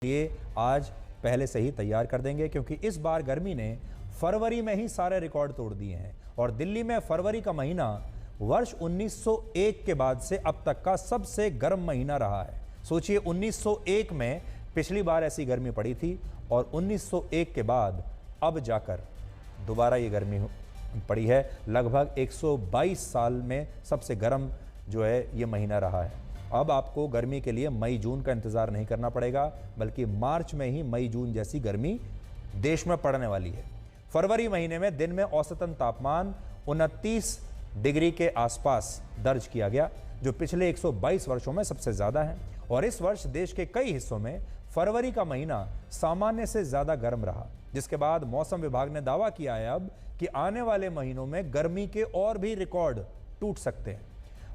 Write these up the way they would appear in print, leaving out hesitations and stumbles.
लिए आज पहले से ही तैयार कर देंगे, क्योंकि इस बार गर्मी ने फरवरी में ही सारे रिकॉर्ड तोड़ दिए हैं और दिल्ली में फरवरी का महीना वर्ष 1901 के बाद से अब तक का सबसे गर्म महीना रहा है। सोचिए, 1901 में पिछली बार ऐसी गर्मी पड़ी थी और 1901 के बाद अब जाकर दोबारा ये गर्मी पड़ी है। लगभग 122 साल में सबसे गर्म जो है ये महीना रहा है। अब आपको गर्मी के लिए मई जून का इंतज़ार नहीं करना पड़ेगा, बल्कि मार्च में ही मई जून जैसी गर्मी देश में पड़ने वाली है। फरवरी महीने में दिन में औसतन तापमान 29 डिग्री के आसपास दर्ज किया गया, जो पिछले 122 वर्षों में सबसे ज़्यादा है। और इस वर्ष देश के कई हिस्सों में फरवरी का महीना सामान्य से ज़्यादा गर्म रहा, जिसके बाद मौसम विभाग ने दावा किया है अब कि आने वाले महीनों में गर्मी के और भी रिकॉर्ड टूट सकते हैं।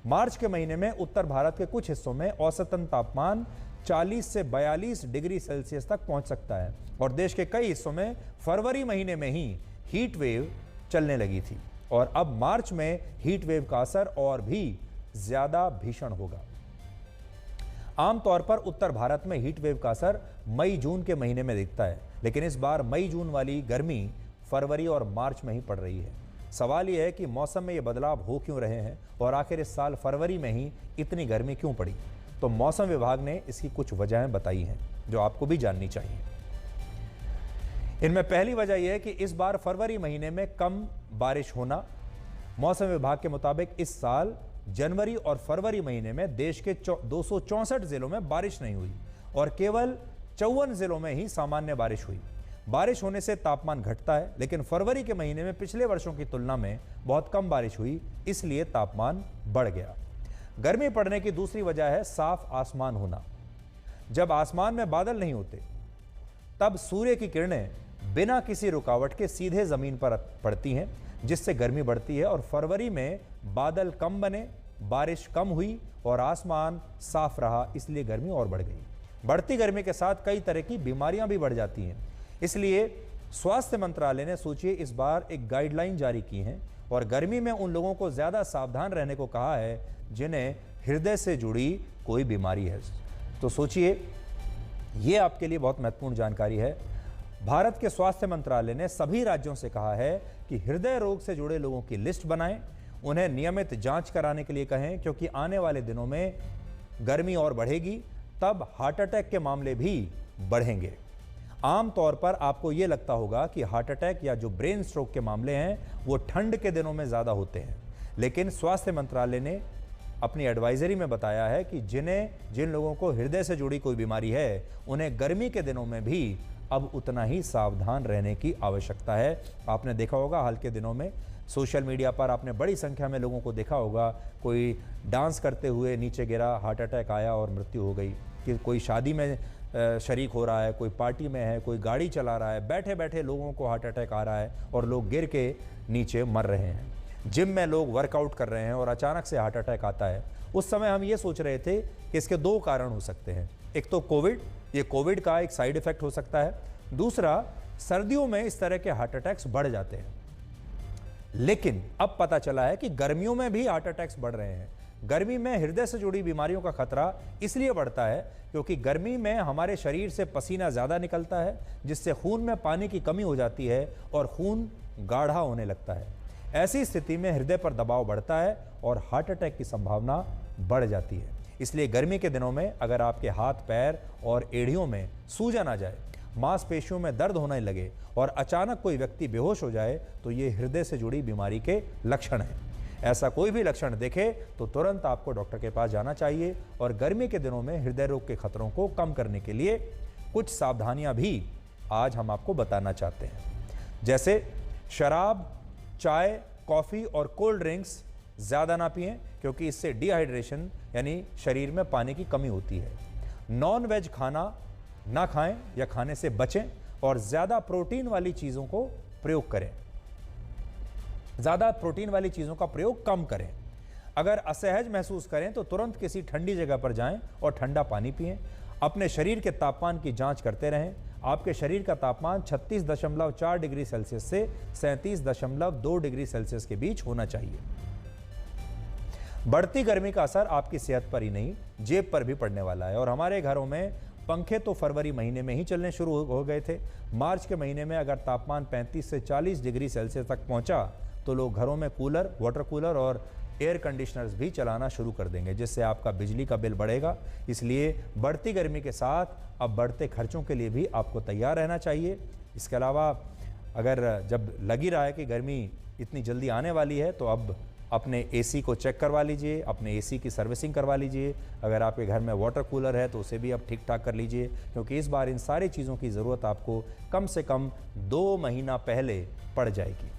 मार्च के महीने में उत्तर भारत के कुछ हिस्सों में औसतन तापमान 40 से 42 डिग्री सेल्सियस तक पहुंच सकता है और देश के कई हिस्सों में फरवरी महीने में ही हीट वेव चलने लगी थी और अब मार्च में हीट वेव का असर और भी ज्यादा भीषण होगा। आमतौर पर उत्तर भारत में हीट वेव का असर मई जून के महीने में दिखता है, लेकिन इस बार मई जून वाली गर्मी फरवरी और मार्च में ही पड़ रही है। सवाल यह है कि मौसम में ये बदलाव हो क्यों रहे हैं और आखिर इस साल फरवरी में ही इतनी गर्मी क्यों पड़ी। तो मौसम विभाग ने इसकी कुछ वजहें बताई हैं जो आपको भी जाननी चाहिए। इनमें पहली वजह यह है कि इस बार फरवरी महीने में कम बारिश होना। मौसम विभाग के मुताबिक इस साल जनवरी और फरवरी महीने में देश के 264 जिलों में बारिश नहीं हुई और केवल 54 जिलों में ही सामान्य बारिश हुई। बारिश होने से तापमान घटता है, लेकिन फरवरी के महीने में पिछले वर्षों की तुलना में बहुत कम बारिश हुई, इसलिए तापमान बढ़ गया। गर्मी पड़ने की दूसरी वजह है साफ आसमान होना। जब आसमान में बादल नहीं होते तब सूर्य की किरणें बिना किसी रुकावट के सीधे जमीन पर पड़ती हैं, जिससे गर्मी बढ़ती है। और फरवरी में बादल कम बने, बारिश कम हुई और आसमान साफ रहा, इसलिए गर्मी और बढ़ गई। बढ़ती गर्मी के साथ कई तरह की बीमारियां भी बढ़ जाती हैं, इसलिए स्वास्थ्य मंत्रालय ने सोचिए इस बार एक गाइडलाइन जारी की है और गर्मी में उन लोगों को ज़्यादा सावधान रहने को कहा है जिन्हें हृदय से जुड़ी कोई बीमारी है। तो सोचिए, ये आपके लिए बहुत महत्वपूर्ण जानकारी है। भारत के स्वास्थ्य मंत्रालय ने सभी राज्यों से कहा है कि हृदय रोग से जुड़े लोगों की लिस्ट बनाएं, उन्हें नियमित जांच कराने के लिए कहें, क्योंकि आने वाले दिनों में गर्मी और बढ़ेगी, तब हार्ट अटैक के मामले भी बढ़ेंगे। आमतौर पर आपको ये लगता होगा कि हार्ट अटैक या जो ब्रेन स्ट्रोक के मामले हैं वो ठंड के दिनों में ज़्यादा होते हैं, लेकिन स्वास्थ्य मंत्रालय ने अपनी एडवाइजरी में बताया है कि जिन लोगों को हृदय से जुड़ी कोई बीमारी है उन्हें गर्मी के दिनों में भी अब उतना ही सावधान रहने की आवश्यकता है। आपने देखा होगा हाल के दिनों में सोशल मीडिया पर आपने बड़ी संख्या में लोगों को देखा होगा, कोई डांस करते हुए नीचे गिरा, हार्ट अटैक आया और मृत्यु हो गई। कि कोई शादी में शरीक हो रहा है, कोई पार्टी में है, कोई गाड़ी चला रहा है, बैठे बैठे लोगों को हार्ट अटैक आ रहा है और लोग गिर के नीचे मर रहे हैं। जिम में लोग वर्कआउट कर रहे हैं और अचानक से हार्ट अटैक आता है। उस समय हम ये सोच रहे थे कि इसके दो कारण हो सकते हैं। एक तो कोविड, ये कोविड का एक साइड इफेक्ट हो सकता है। दूसरा, सर्दियों में इस तरह के हार्ट अटैक्स बढ़ जाते हैं, लेकिन अब पता चला है कि गर्मियों में भी हार्ट अटैक्स बढ़ रहे हैं। गर्मी में हृदय से जुड़ी बीमारियों का खतरा इसलिए बढ़ता है क्योंकि गर्मी में हमारे शरीर से पसीना ज़्यादा निकलता है, जिससे खून में पानी की कमी हो जाती है और खून गाढ़ा होने लगता है। ऐसी स्थिति में हृदय पर दबाव बढ़ता है और हार्ट अटैक की संभावना बढ़ जाती है। इसलिए गर्मी के दिनों में अगर आपके हाथ, पैर और एड़ियों में सूजन आ जाए, मांसपेशियों में दर्द होने लगे और अचानक कोई व्यक्ति बेहोश हो जाए, तो ये हृदय से जुड़ी बीमारी के लक्षण हैं। ऐसा कोई भी लक्षण देखे तो तुरंत आपको डॉक्टर के पास जाना चाहिए। और गर्मी के दिनों में हृदय रोग के खतरों को कम करने के लिए कुछ सावधानियां भी आज हम आपको बताना चाहते हैं। जैसे शराब, चाय, कॉफ़ी और कोल्ड ड्रिंक्स ज़्यादा ना पिएं, क्योंकि इससे डिहाइड्रेशन यानी शरीर में पानी की कमी होती है। नॉन वेज खाना ना खाएं या खाने से बचें और ज़्यादा प्रोटीन वाली चीज़ों को प्रयोग करें। ज़्यादा प्रोटीन वाली चीज़ों का प्रयोग कम करें। अगर असहज महसूस करें तो तुरंत किसी ठंडी जगह पर जाएं और ठंडा पानी पिएं। अपने शरीर के तापमान की जांच करते रहें। आपके शरीर का तापमान 36.4 डिग्री सेल्सियस से 37.2 डिग्री सेल्सियस के बीच होना चाहिए। बढ़ती गर्मी का असर आपकी सेहत पर ही नहीं, जेब पर भी पड़ने वाला है और हमारे घरों में पंखे तो फरवरी महीने में ही चलने शुरू हो गए थे। मार्च के महीने में अगर तापमान 35 से 40 डिग्री सेल्सियस तक पहुंचा तो लोग घरों में कूलर, वाटर कूलर और एयर कंडीशनर्स भी चलाना शुरू कर देंगे, जिससे आपका बिजली का बिल बढ़ेगा। इसलिए बढ़ती गर्मी के साथ अब बढ़ते खर्चों के लिए भी आपको तैयार रहना चाहिए। इसके अलावा अगर जब लग ही रहा है कि गर्मी इतनी जल्दी आने वाली है तो अब अपने एसी को चेक करवा लीजिए, अपने एसी की सर्विसिंग करवा लीजिए। अगर आपके घर में वाटर कूलर है तो उसे भी अब ठीक ठाक कर लीजिए, क्योंकि इस बार इन सारी चीज़ों की ज़रूरत आपको कम से कम 2 महीना पहले पड़ जाएगी।